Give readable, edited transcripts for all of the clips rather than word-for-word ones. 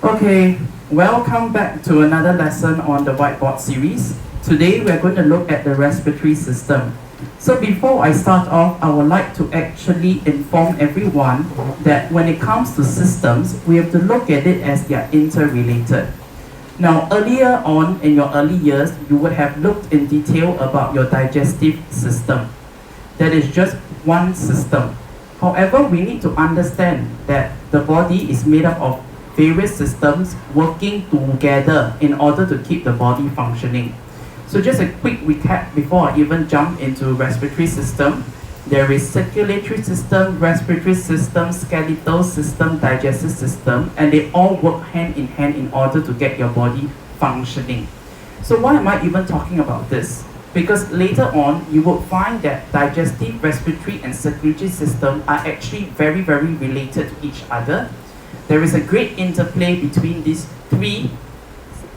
Okay, welcome back to another lesson on the Whiteboard series. Today we're going to look at the respiratory system. So before I start off, I would like to actually inform everyone that when it comes to systems, we have to look at it as they are interrelated. Now, earlier on in your early years, you would have looked in detail about your digestive system. That is just one system. However, we need to understand that the body is made up of various systems working together in order to keep the body functioning. So just a quick recap before I even jump into respiratory system. There is circulatory system, respiratory system, skeletal system, digestive system, and they all work hand in hand in order to get your body functioning. So why am I even talking about this? Because later on, you will find that digestive, respiratory, and circulatory system are actually very, very related to each other. There is a great interplay between these three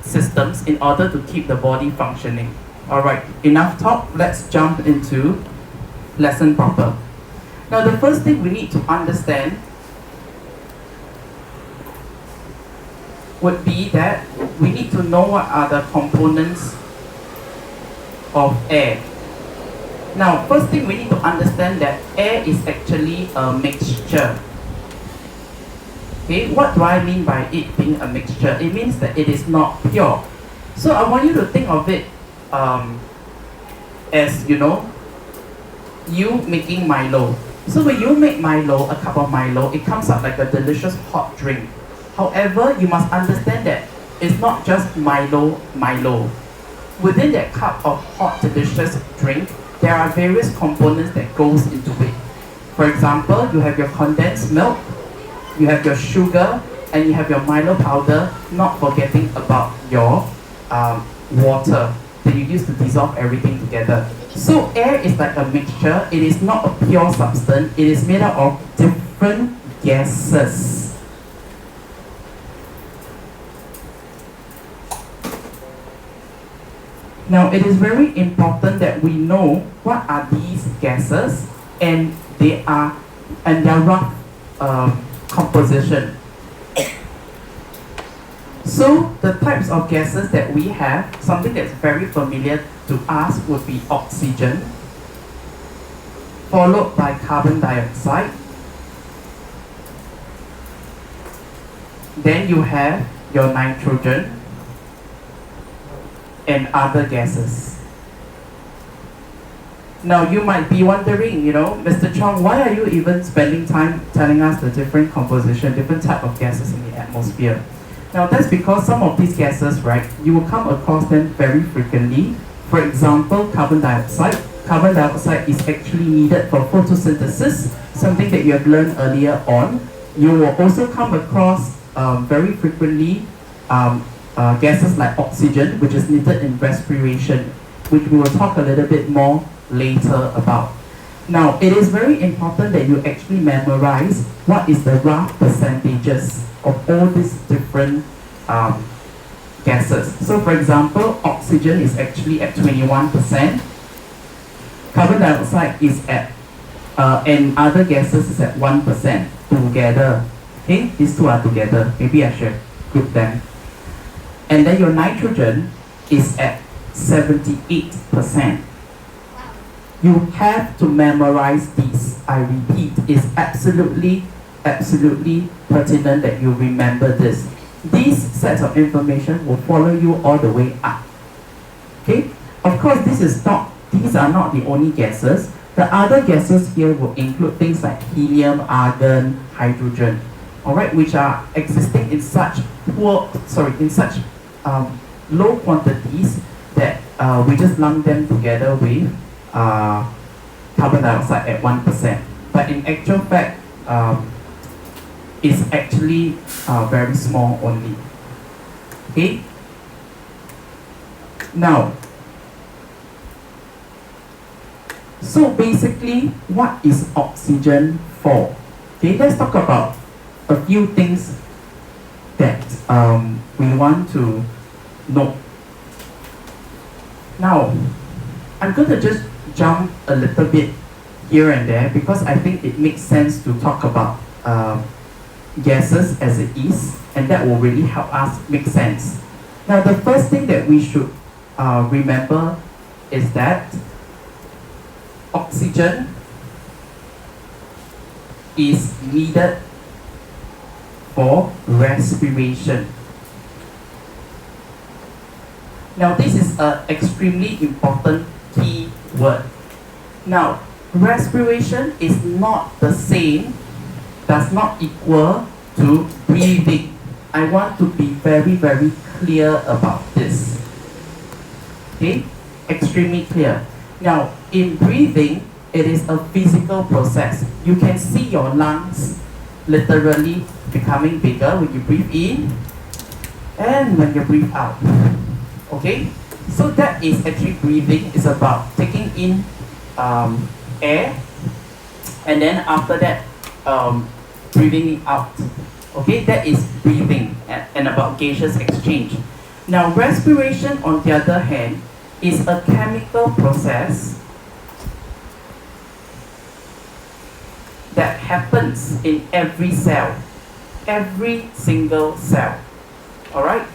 systems in order to keep the body functioning. Alright, enough talk, let's jump into lesson proper. Now the first thing we need to understand would be that we need to know what are the components of air. Now first thing we need to understand that air is actually a mixture. Okay, what do I mean by it being a mixture? It means that it is not pure. So I want you to think of it as, you making Milo. So when you make Milo, a cup of Milo, it comes out like a delicious hot drink. However, you must understand that it's not just Milo. Within that cup of hot delicious drink, there are various components that goes into it. For example, you have your condensed milk, you have your sugar, and you have your Milo powder, not forgetting about your water that you use to dissolve everything together. So air is like a mixture. It is not a pure substance. It is made up of different gases. Now it is very important that we know what are these gases and their rough composition. So the types of gases that we have, something that's very familiar to us would be oxygen, followed by carbon dioxide. Then you have your nitrogen and other gases. Now you might be wondering, Mr. Chong, why are you even spending time telling us the different composition, different type of gases in the atmosphere? Now that's because some of these gases, right, you will come across them very frequently. For example, carbon dioxide. Carbon dioxide is actually needed for photosynthesis, something that you have learned earlier on. You will also come across very frequently gases like oxygen, which is needed in respiration, which we will talk a little bit more later about. Now, it is very important that you actually memorize what is the rough percentages of all these different gases. So, for example, oxygen is actually at 21%. Carbon dioxide is at, and other gases is at 1% together. Okay, these two are together. Maybe I should group them. And then your nitrogen is at 78%. You have to memorize these. I repeat, it's absolutely pertinent that you remember this. These sets of information will follow you all the way up. Okay? Of course, these are not the only gases. The other gases here will include things like helium, argon, hydrogen, alright, which are existing in such low quantities that we just lump them together with carbon dioxide at 1%. But in actual fact, it's actually very small only. Okay? Now, so basically, what is oxygen for? Okay, let's talk about a few things that we want to know. Now, I'm going to just jump a little bit here and there because I think it makes sense to talk about gases as it is, and that will really help us make sense. Now, the first thing that we should remember is that oxygen is needed for respiration. Now, this is an extremely important key word. Now, respiration is not the same, does not equal to breathing. I want to be very, very clear about this. Okay? Extremely clear. Now, in breathing, it is a physical process. You can see your lungs literally becoming bigger when you breathe in and when you breathe out. Okay? So that is actually breathing. It's about taking in air, and then after that, breathing it out. Okay, that is breathing and about gaseous exchange. Now, respiration, on the other hand, is a chemical process that happens in every cell, every single cell. All right?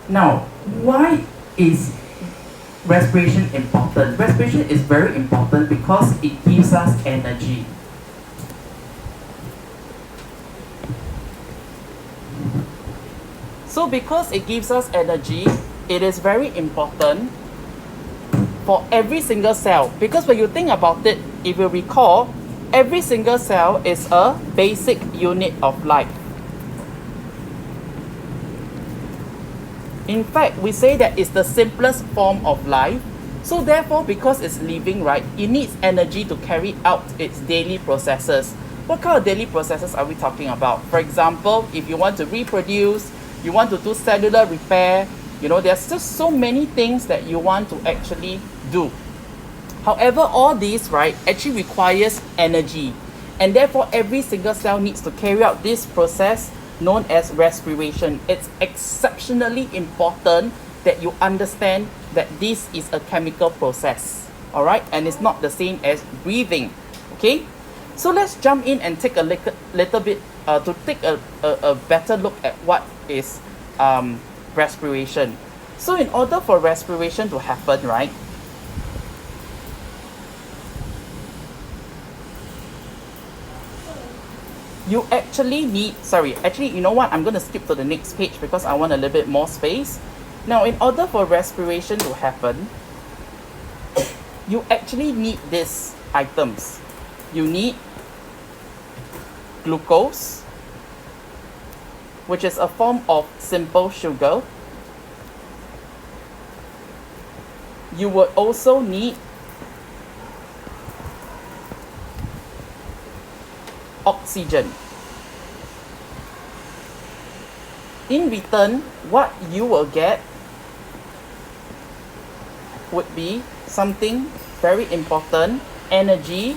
Now, why is respiration important? Respiration is very important because it gives us energy. So because it gives us energy, it is very important for every single cell. Because when you think about it, if you recall, every single cell is a basic unit of life. In fact, we say that it's the simplest form of life. So therefore, because it's living, right, it needs energy to carry out its daily processes. What kind of daily processes are we talking about? For example, if you want to reproduce, you want to do cellular repair, there's just so many things that you want to actually do. However, all these, right, actually requires energy. And therefore, every single cell needs to carry out this process known as respiration. It's exceptionally important that you understand that this is a chemical process. All right? And it's not the same as breathing. Okay? So let's jump in and take a little bit, to take a better look at what is respiration. So in order for respiration to happen, right, you actually need, you know what, I'm going to skip to the next page because I want a little bit more space. Now, in order for respiration to happen, you actually need these items. You need glucose, which is a form of simple sugar. You will also need oxygen. In return, what you will get would be something very important: energy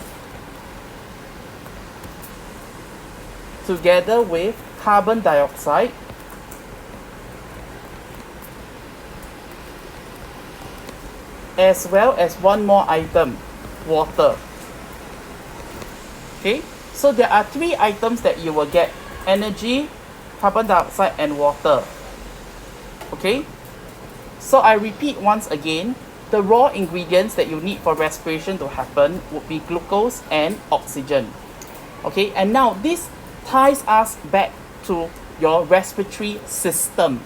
together with carbon dioxide, as well as one more item, water. Okay, so there are three items that you will get: energy, carbon dioxide, and water. Okay, so I repeat once again, the raw ingredients that you need for respiration to happen would be glucose and oxygen. Okay, and now this ties us back to your respiratory system.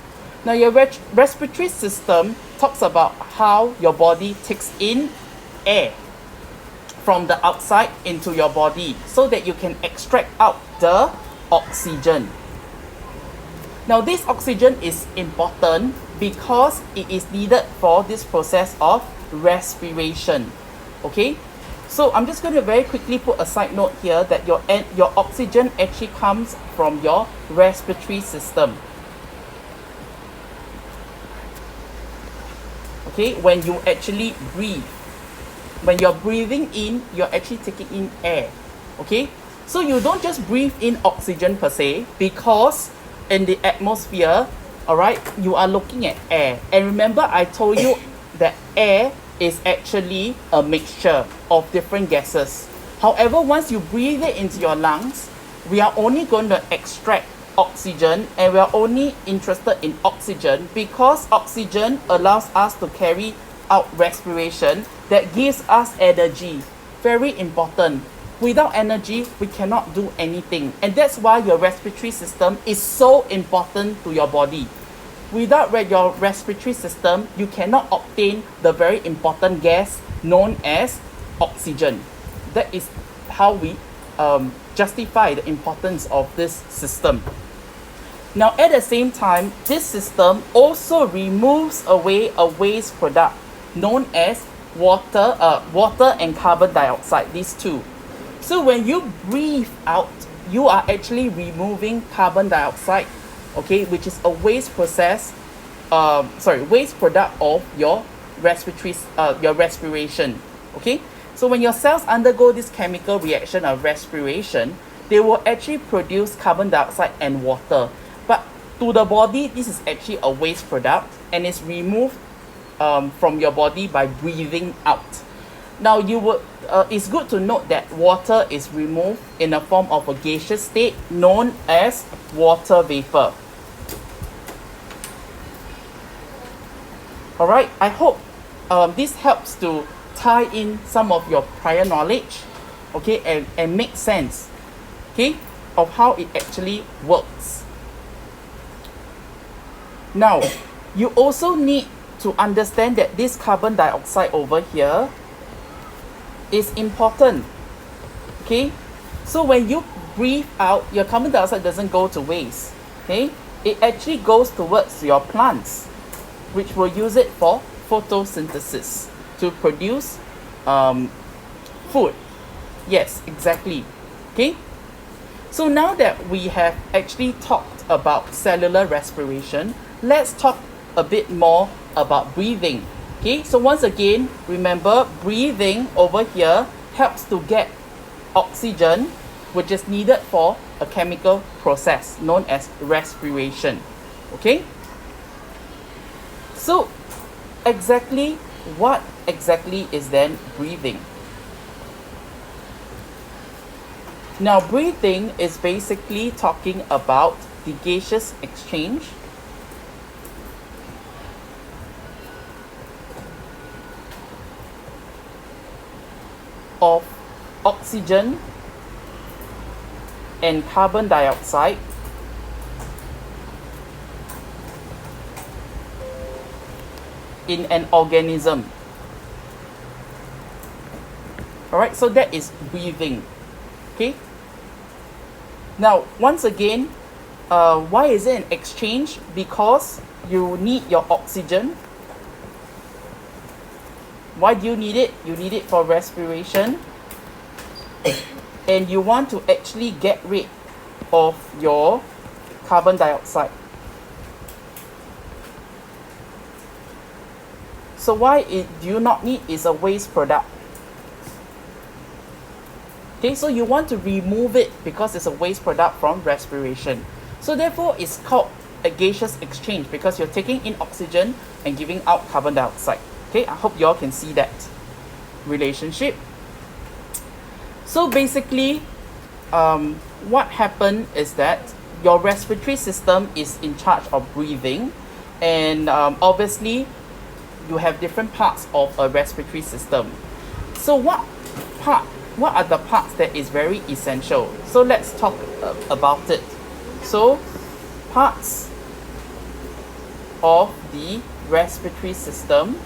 Now, your respiratory system talks about how your body takes in air from the outside into your body so that you can extract out the oxygen. Now, this oxygen is important because it is needed for this process of respiration. Okay, so I'm just going to very quickly put a side note here that your oxygen actually comes from your respiratory system. Okay, when you actually breathe, when you're breathing in, you're actually taking in air. Okay, so you don't just breathe in oxygen per se, because in the atmosphere, all right, you are looking at air. And remember, I told you that air is actually a mixture of different gases. However, once you breathe it into your lungs, we are only going to extract oxygen, and we are only interested in oxygen because oxygen allows us to carry out respiration that gives us energy. Very important. Without energy, we cannot do anything. And that's why your respiratory system is so important to your body. Without your respiratory system, you cannot obtain the very important gas known as oxygen. That is how we justify the importance of this system. Now, at the same time, this system also removes away a waste product known as water and carbon dioxide, these two. So when you breathe out, you are actually removing carbon dioxide, okay, which is a waste waste product of your respiration, okay. So when your cells undergo this chemical reaction of respiration, they will actually produce carbon dioxide and water. But to the body, this is actually a waste product and is removed from your body by breathing out. Now, it's good to note that water is removed in the form of a gaseous state known as water vapor. Alright, I hope this helps to tie in some of your prior knowledge, okay, and make sense, okay, of how it actually works. Now, you also need to understand that this carbon dioxide over here is important, okay. So when you breathe out, your carbon dioxide doesn't go to waste, okay. It actually goes towards your plants, which will use it for photosynthesis to produce food. Yes, exactly, okay. So now that we have actually talked about cellular respiration, let's talk a bit more about breathing. Okay, so once again, remember, breathing over here helps to get oxygen, which is needed for a chemical process known as respiration. Okay, so what exactly is then breathing? Now, breathing is basically talking about the gaseous exchange of oxygen and carbon dioxide in an organism. Alright, so that is breathing. Okay. Now, once again, why is it an exchange? Because you need your oxygen. Why do you need it? You need it for respiration. And you want to actually get rid of your carbon dioxide. So why do you not need is a waste product? Okay, so you want to remove it because it's a waste product from respiration. So therefore, it's called a gaseous exchange because you're taking in oxygen and giving out carbon dioxide. Okay, I hope you all can see that relationship. So basically, what happened is that your respiratory system is in charge of breathing, and obviously, you have different parts of a respiratory system. So what are the parts that is very essential? So let's talk about it. So parts of the respiratory system.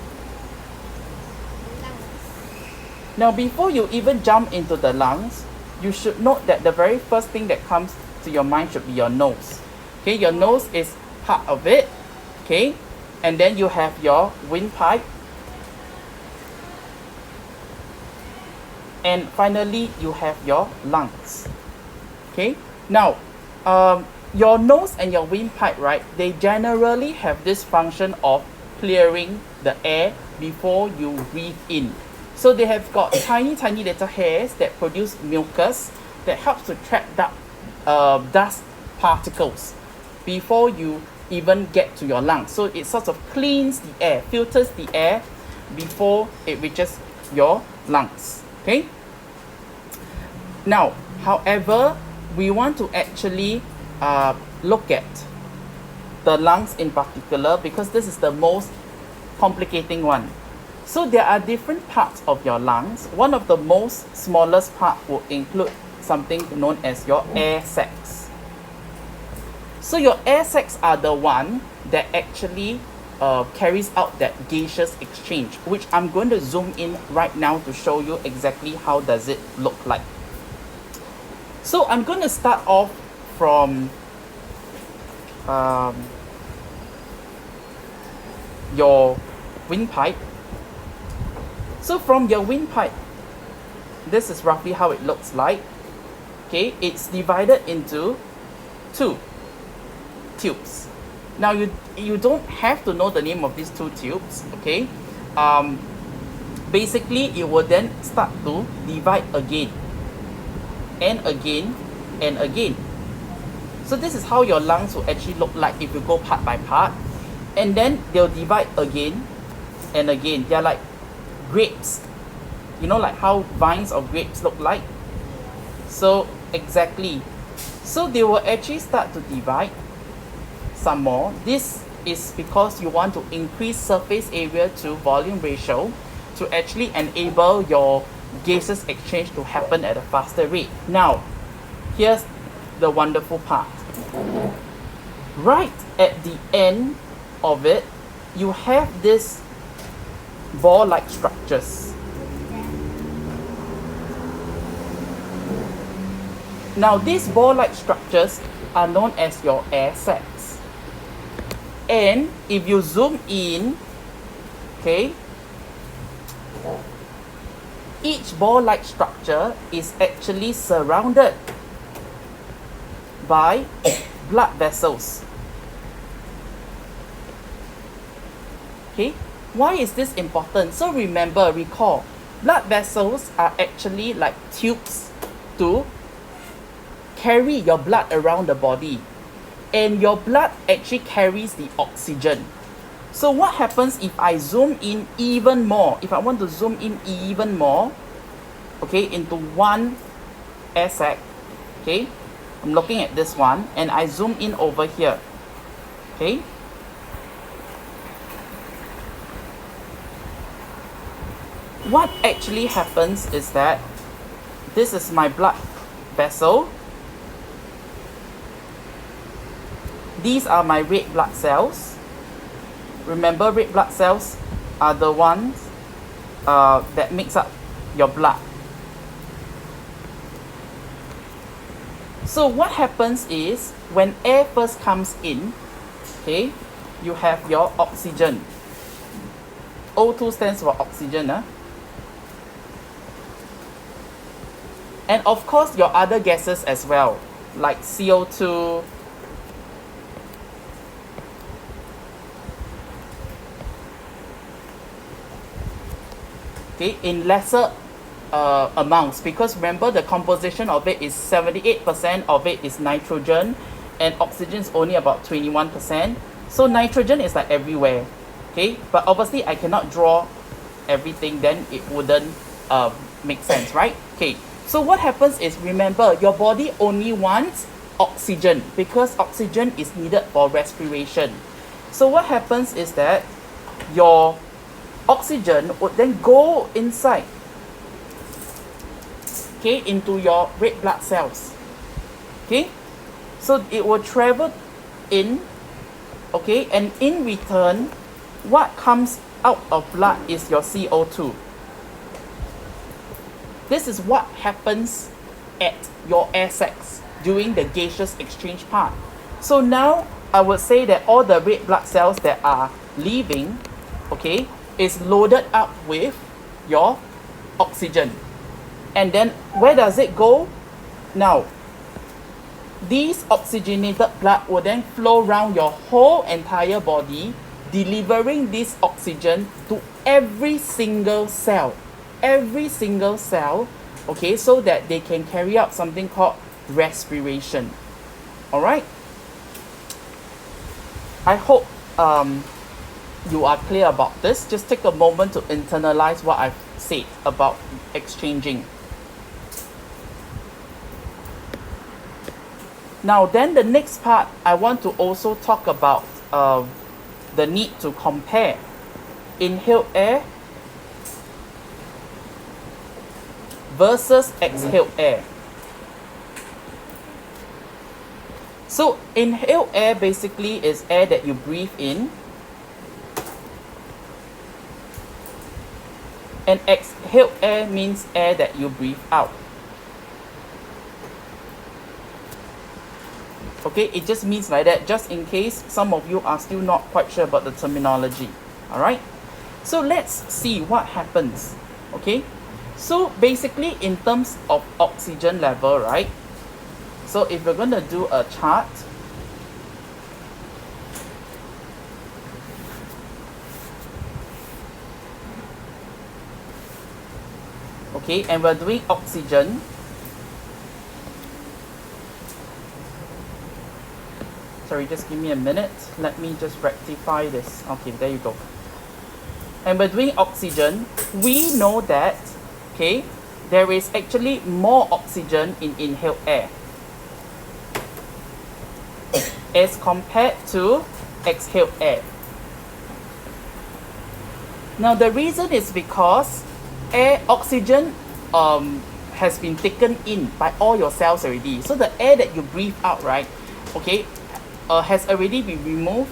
Now, before you even jump into the lungs, you should note that the very first thing that comes to your mind should be your nose. Okay, your nose is part of it. Okay, and then you have your windpipe. And finally, you have your lungs. Okay, now, your nose and your windpipe, right, they generally have this function of clearing the air before you breathe in. So they have got tiny little hairs that produce mucus that helps to trap dust particles before you even get to your lungs. So it sort of cleans the air, filters the air before it reaches your lungs. Okay. Now, however, we want to actually look at the lungs in particular because this is the most complicating one. So there are different parts of your lungs. One of the most smallest part will include something known as your air sacs. So your air sacs are the one that actually carries out that gaseous exchange, which I'm going to zoom in right now to show you exactly how does it look like. So I'm going to start off from your windpipe. So from your windpipe, this is roughly how it looks like. Okay, it's divided into two tubes. Now you don't have to know the name of these two tubes. Okay, basically it will then start to divide again and again and again. So this is how your lungs will actually look like if you go part by part, and then they'll divide again and again. They're like grapes, you know, like how vines of grapes look like. So exactly, so they will actually start to divide some more. This is because you want to increase surface area to volume ratio to actually enable your gases exchange to happen at a faster rate. Now, here's the wonderful part. Right at the end of it, you have this ball-like structures. Now, these ball-like structures are known as your air sacs. And if you zoom in, okay, each ball-like structure is actually surrounded by blood vessels. Okay, why is this important? So recall, blood vessels are actually like tubes to carry your blood around the body, and your blood actually carries the oxygen. So what happens if I zoom in even more? If I want to zoom in even more, okay, into one air sac, okay, I'm looking at this one and I zoom in over here, okay. What actually happens is that this is my blood vessel. These are my red blood cells. Remember, red blood cells are the ones that makes up your blood. So what happens is when air first comes in, okay, you have your oxygen. O2 stands for oxygen. And of course your other gases as well, like CO2, okay, in lesser amounts, because remember the composition of it is 78% of it is nitrogen and oxygen is only about 21%. So nitrogen is like everywhere, okay, but obviously I cannot draw everything, then it wouldn't make sense, right? Okay, so what happens is, remember, your body only wants oxygen because oxygen is needed for respiration. So what happens is that your oxygen would then go inside, okay, into your red blood cells, okay, so it will travel in, okay, and in return what comes out of blood is your CO2. This is what happens at your air sacs during the gaseous exchange part. So now I would say that all the red blood cells that are leaving, okay, is loaded up with your oxygen. And then where does it go? Now, these oxygenated blood will then flow around your whole entire body, delivering this oxygen to every single cell, okay, so that they can carry out something called respiration. All right, I hope you are clear about this. Just take a moment to internalize what I've said about exchanging. Now then the next part, I want to also talk about the need to compare inhaled air versus exhaled air. So inhaled air basically is air that you breathe in, and exhaled air means air that you breathe out. Okay, it just means like that, just in case some of you are still not quite sure about the terminology. Alright, so let's see what happens. Okay, so basically in terms of oxygen level, right? So if we're going to do a chart, okay, and we're doing oxygen. Sorry, just give me a minute. Let me just rectify this. Okay, there you go. And we're doing oxygen. We know that, okay, there is actually more oxygen in inhaled air as compared to exhaled air. Now the reason is because oxygen has been taken in by all your cells already. So the air that you breathe out, right, okay, has already been removed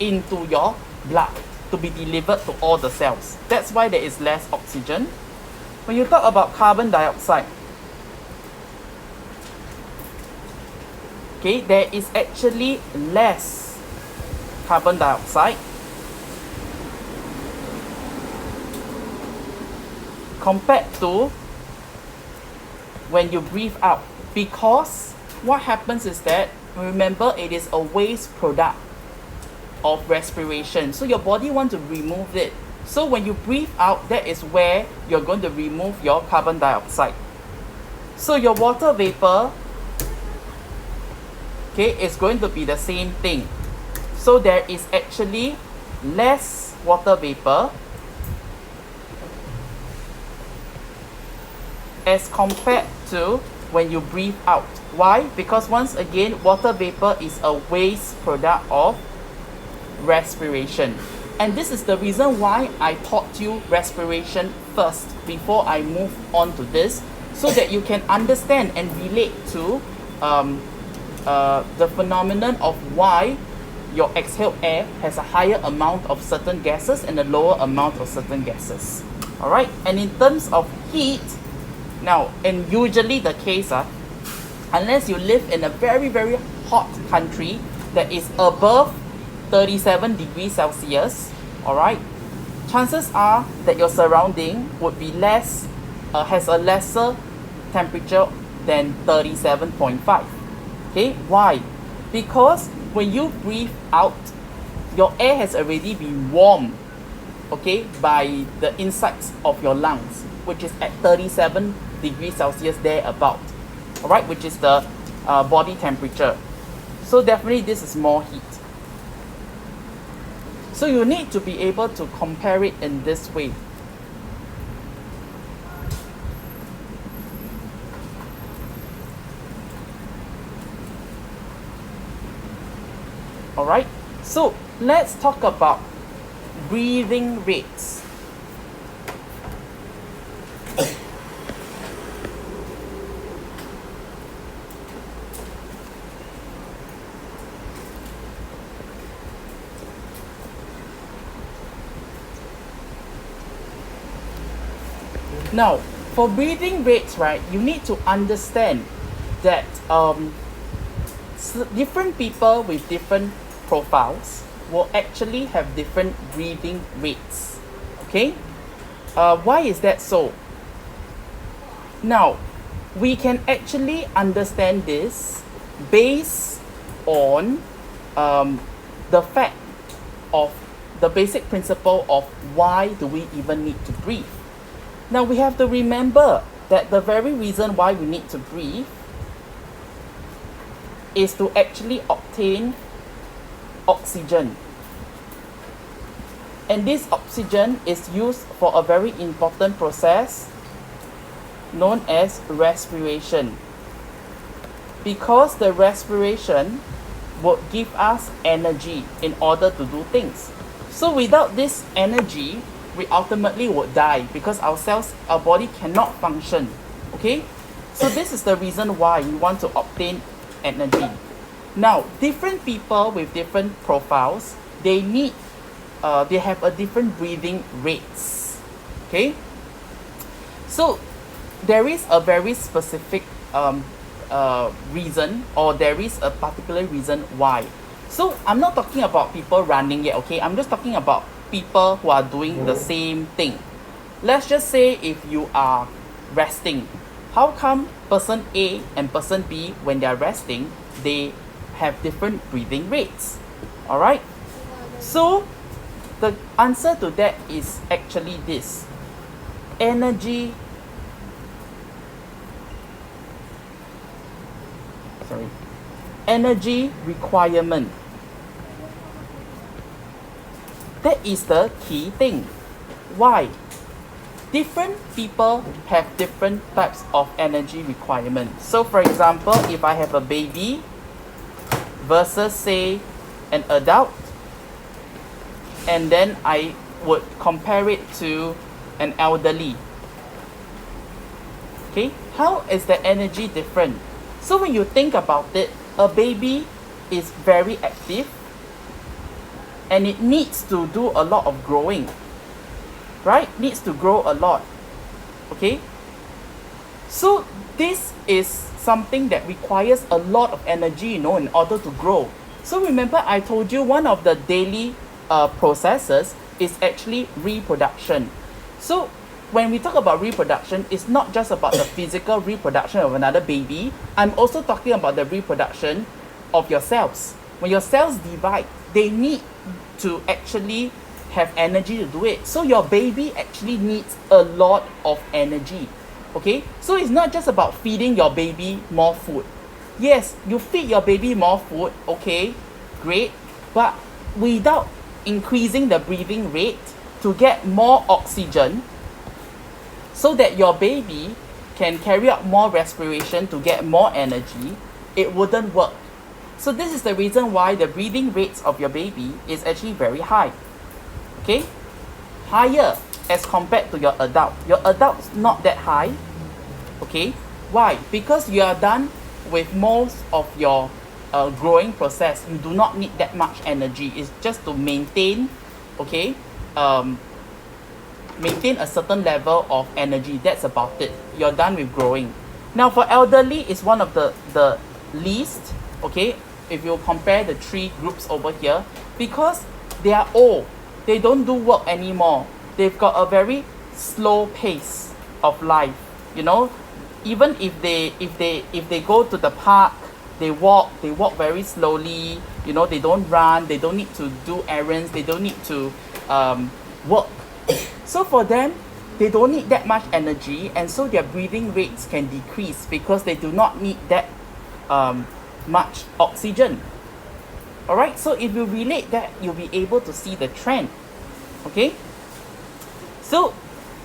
into your blood to be delivered to all the cells. That's why there is less oxygen. When you talk about carbon dioxide, okay, there is actually less carbon dioxide compared to when you breathe out, because what happens is that, remember, it is a waste product of respiration, so your body wants to remove it. So when you breathe out, that is where you're going to remove your carbon dioxide. So your water vapor, okay, is going to be the same thing. So there is actually less water vapor as compared to when you breathe out. Why? Because once again, water vapor is a waste product of respiration. And this is the reason why I taught you respiration first before I move on to this, so that you can understand and relate to the phenomenon of why your exhaled air has a higher amount of certain gases and a lower amount of certain gases. Alright, and in terms of heat, now, and usually the case, unless you live in a very, very hot country that is above 37 degrees Celsius, alright, chances are that your surrounding would be less, has a lesser temperature than 37.5. Okay, why? Because when you breathe out, your air has already been warmed, okay, by the insides of your lungs, which is at 37 degrees Celsius thereabout, alright, which is the body temperature. So definitely this is more heat. So you need to be able to compare it in this way. Alright, so let's talk about breathing rates. Now, for breathing rates, right, you need to understand that different people with different profiles will actually have different breathing rates. Okay? Why is that so? Now, we can actually understand this based on the fact of the basic principle of why do we even need to breathe. Now we have to remember that the very reason why we need to breathe is to actually obtain oxygen. And this oxygen is used for a very important process known as respiration. Because the respiration would give us energy in order to do things. So without this energy, we ultimately would die because our cells, our body cannot function. Okay? So this is the reason why we want to obtain energy. Now, different people with different profiles, they have a different breathing rates. Okay? So there is a very specific reason, or there is a particular reason why. So I'm not talking about people running yet, okay? I'm just talking about people who are doing the same thing. Let's just say if you are resting, how come person A and person B, when they are resting, they have different breathing rates? Alright? So the answer to that is actually this. Energy requirement. That is the key thing. Why? Different people have different types of energy requirement. So for example, if I have a baby versus say an adult, and then I would compare it to an elderly. Okay, how is the energy different? So when you think about it, a baby is very active and it needs to do a lot of growing, right? Needs to grow a lot. Okay, so this is something that requires a lot of energy, in order to grow. So remember, I told you one of the daily processes is actually reproduction. So when we talk about reproduction, it's not just about the physical reproduction of another baby. I'm also talking about the reproduction of your cells. When your cells divide, they need to actually have energy to do it. So your baby actually needs a lot of energy. Okay, so it's not just about feeding your baby more food. Yes, you feed your baby more food, okay, great, but without increasing the breathing rate to get more oxygen, so that your baby can carry out more respiration to get more energy, it wouldn't work. So this is the reason why the breathing rates of your baby is actually very high. Okay? Higher as compared to your adult. Your adult's not that high. Okay? Why? Because you are done with most of your growing process. You do not need that much energy. It's just to maintain, okay, maintain a certain level of energy. That's about it. You're done with growing. Now for elderly, it's one of the least, okay, if you compare the three groups over here, because they are old. They don't do work anymore. They've got a very slow pace of life. Even if they go to the park, they walk very slowly. They don't run, they don't need to do errands, they don't need to work. So for them, they don't need that much energy, and so their breathing rates can decrease because they do not need that much oxygen. Alright, so if you relate that, you'll be able to see the trend. Okay? So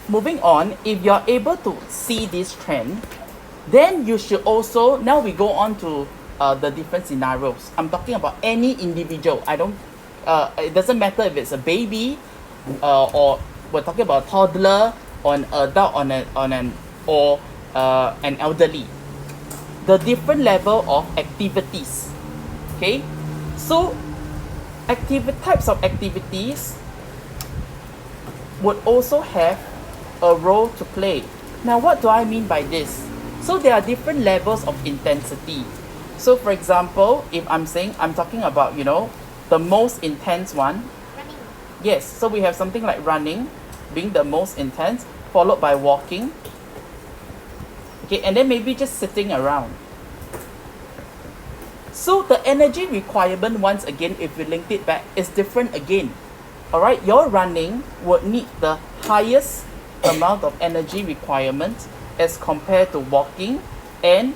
moving on, if you're able to see this trend, then you should also, now we go on to the different scenarios. I'm talking about any individual. It doesn't matter if it's a baby, or we're talking about a toddler, or an adult, or an elderly. The different level of activities. Okay, so types of activities would also have a role to play. Now, what do I mean by this? So there are different levels of intensity. So for example, if I'm talking about, the most intense one. Running. Yes, so we have something like running being the most intense, followed by walking. Okay, and then maybe just sitting around. So the energy requirement, once again, if we linked it back, is different again. Alright, your running would need the highest amount of energy requirement as compared to walking and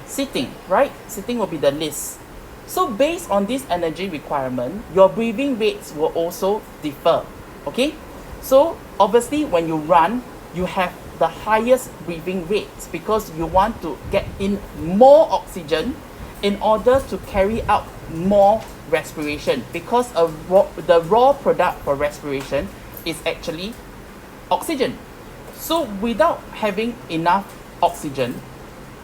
sitting, right? Sitting will be the least. So based on this energy requirement, your breathing rates will also differ. Okay? So obviously when you run, you have the highest breathing rates because you want to get in more oxygen in order to carry out more respiration, because the raw product for respiration is actually oxygen. So without having enough oxygen,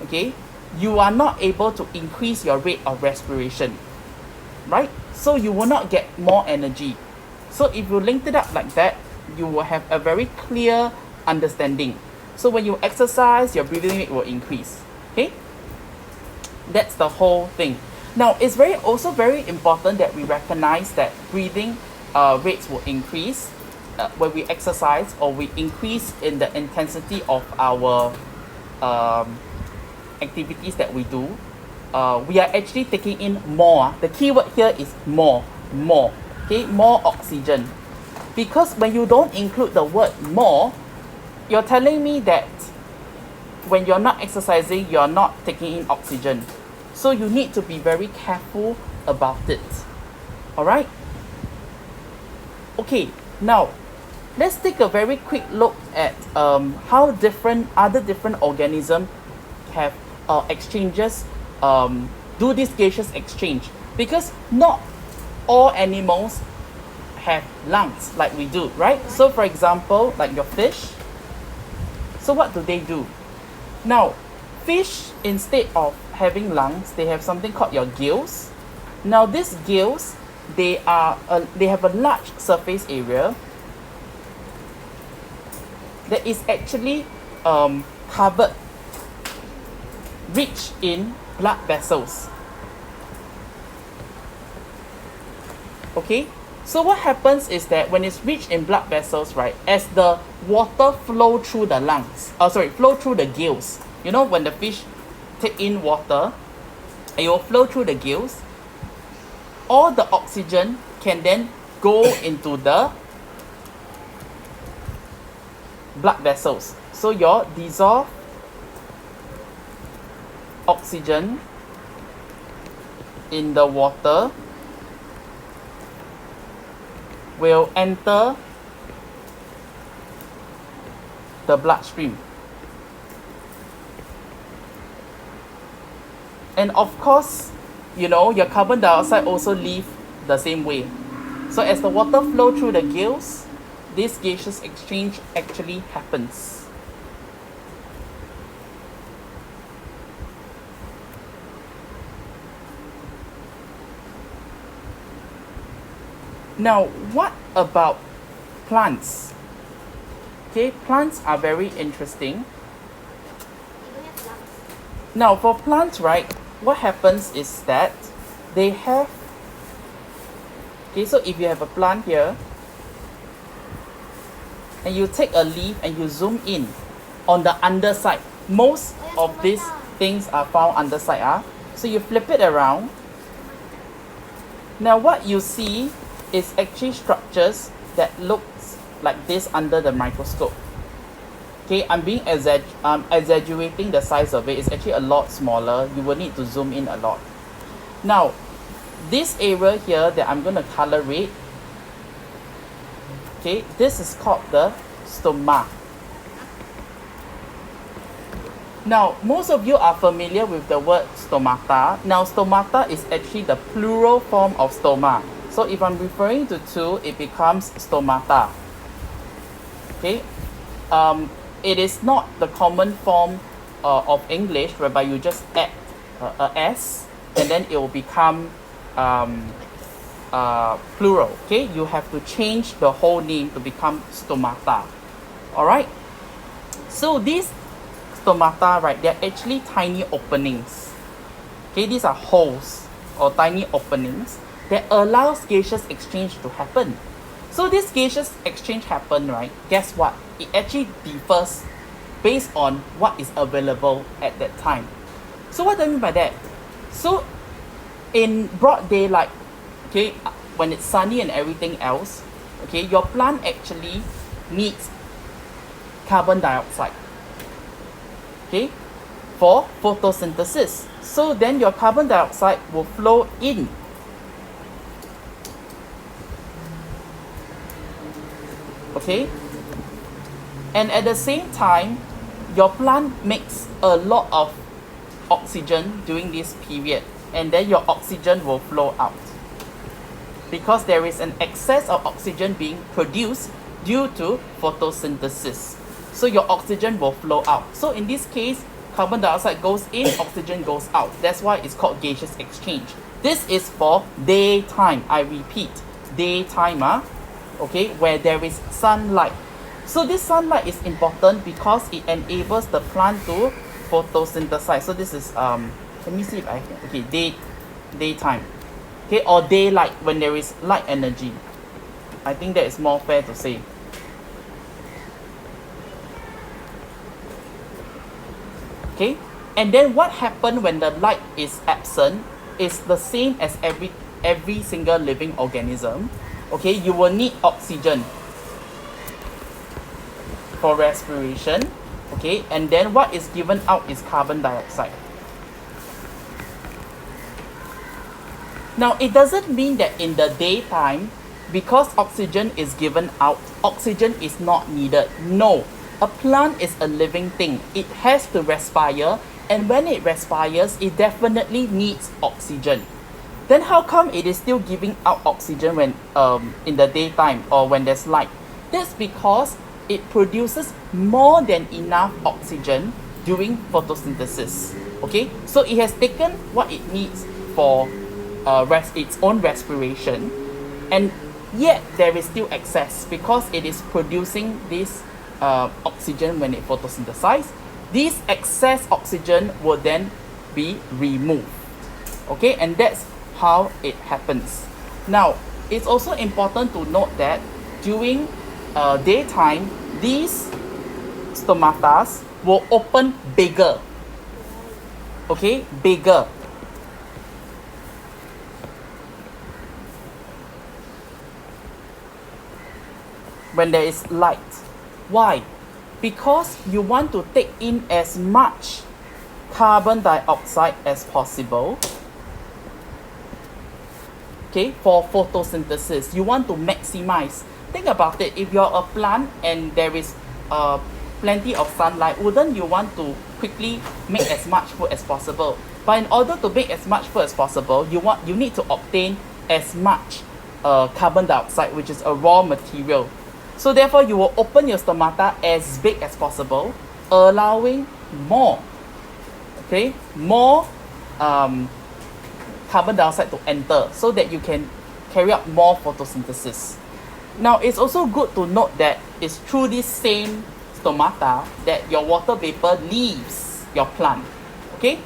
okay, you are not able to increase your rate of respiration, right? So you will not get more energy. So if you linked it up like that, you will have a very clear understanding. So when you exercise, your breathing rate will increase. Okay, that's the whole thing. Now it's also very important that we recognize that breathing rates will increase when we exercise, or we increase in the intensity of our activities that we do. We are actually taking in more. The key word here is more. Okay, more oxygen. Because when you don't include the word more, you're telling me that when you're not exercising, you're not taking in oxygen. So you need to be very careful about it. Alright? Okay, now let's take a very quick look at how other different organisms have exchanges, do this gaseous exchange. Because not all animals have lungs like we do, right? So for example, like your fish, so what do? Now, fish, instead of having lungs, they have something called your gills. Now these gills, they have a large surface area that is actually covered, rich in blood vessels. Okay, so what happens is that when it's rich in blood vessels, right, as the water flow through the flow through the gills. You know, when the fish take in water, it will flow through the gills. All the oxygen can then go into the blood vessels. So your dissolved oxygen in the water will enter the bloodstream. And of course, you know, your carbon dioxide also leave the same way. So as the water flow through the gills, this gaseous exchange actually happens. Now, what about plants? Okay, plants are very interesting. Now, for plants, right, what happens is that they have, okay, so if you have a plant here, and you take a leaf and you zoom in on the underside, most of these things are found underside. So you flip it around. Now what you see is actually structures that looks like this under the microscope. Okay, I'm exaggerating the size of it. It's actually a lot smaller. You will need to zoom in a lot. Now, this area here that I'm going to color red, okay, this is called the stoma. Now, most of you are familiar with the word stomata. Now, stomata is actually the plural form of stoma. So if I'm referring to two, it becomes stomata. Okay, it is not the common form of English whereby you just add a s and then it will become plural. Okay, you have to change the whole name to become stomata. All right. So these stomata, right, they're actually tiny openings. Okay, these are holes or tiny openings that allows gaseous exchange to happen. So this gaseous exchange happen, right? Guess what? It actually differs based on what is available at that time. So what do I mean by that? So in broad daylight, okay, when it's sunny and everything else, okay, your plant actually needs carbon dioxide, okay, for photosynthesis. So then your carbon dioxide will flow in. Okay, And at the same time, your plant makes a lot of oxygen during this period, and then your oxygen will flow out because there is an excess of oxygen being produced due to photosynthesis. So your oxygen will flow out. So in this case, carbon dioxide goes in, oxygen goes out. That's why it's called gaseous exchange. This is for daytime. I repeat, daytime, okay, where there is sunlight. So this sunlight is important because it enables the plant to photosynthesize. So this is let me see if I can, okay, daytime, okay, or daylight, when there is light energy. I think that is more fair to say. Okay, and then what happens when the light is absent is the same as every single living organism. Okay, you will need oxygen for respiration. Okay, and then what is given out is carbon dioxide. Now, it doesn't mean that in the daytime, because oxygen is given out, oxygen is not needed. No, a plant is a living thing. It has to respire, and when it respires, it definitely needs oxygen. Then how come it is still giving out oxygen when in the daytime or when there's light? That's because it produces more than enough oxygen during photosynthesis. Okay, so it has taken what it needs for its own respiration, and yet there is still excess because it is producing this oxygen when it photosynthesizes. This excess oxygen will then be removed. Okay, and that's how it happens. Now, it's also important to note that during daytime, these stomatas will open bigger. Okay, bigger. When there is light. Why? Because you want to take in as much carbon dioxide as possible. Okay, for photosynthesis, you want to maximize. Think about it. If you're a plant and there is plenty of sunlight, wouldn't you want to quickly make as much food as possible? But in order to make as much food as possible, you need to obtain as much carbon dioxide, which is a raw material. So therefore, you will open your stomata as big as possible, allowing more, okay, more carbon dioxide to enter so that you can carry out more photosynthesis. Now, it's also good to note that it's through this same stomata that your water vapor leaves your plant. Okay?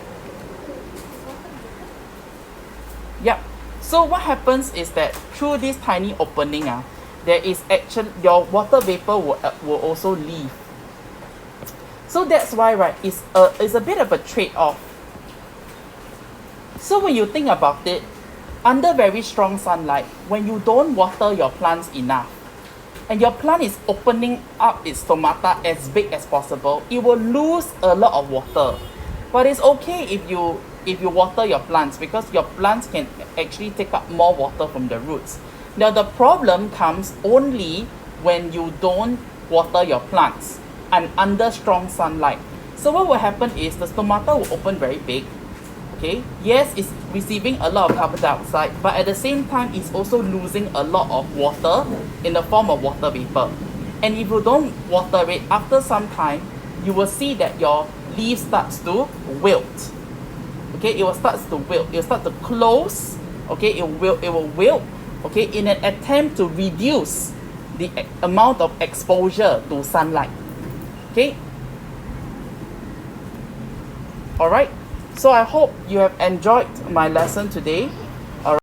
Yep. So what happens is that through this tiny opening, there is actually your water vapor will also leave. So that's why, right, it's a bit of a trade-off. So when you think about it, under very strong sunlight, when you don't water your plants enough, and your plant is opening up its stomata as big as possible, it will lose a lot of water. But it's okay if you water your plants, because your plants can actually take up more water from the roots. Now the problem comes only when you don't water your plants and under strong sunlight. So what will happen is the stomata will open very big. Okay, yes, it's receiving a lot of carbon dioxide, but at the same time, it's also losing a lot of water in the form of water vapor. And if you don't water it, after some time, you will see that your leaf starts to wilt. Okay, it will start to wilt. It will start to close. Okay, it will wilt. Okay, in an attempt to reduce the amount of exposure to sunlight. Okay. All right. So I hope you have enjoyed my lesson today.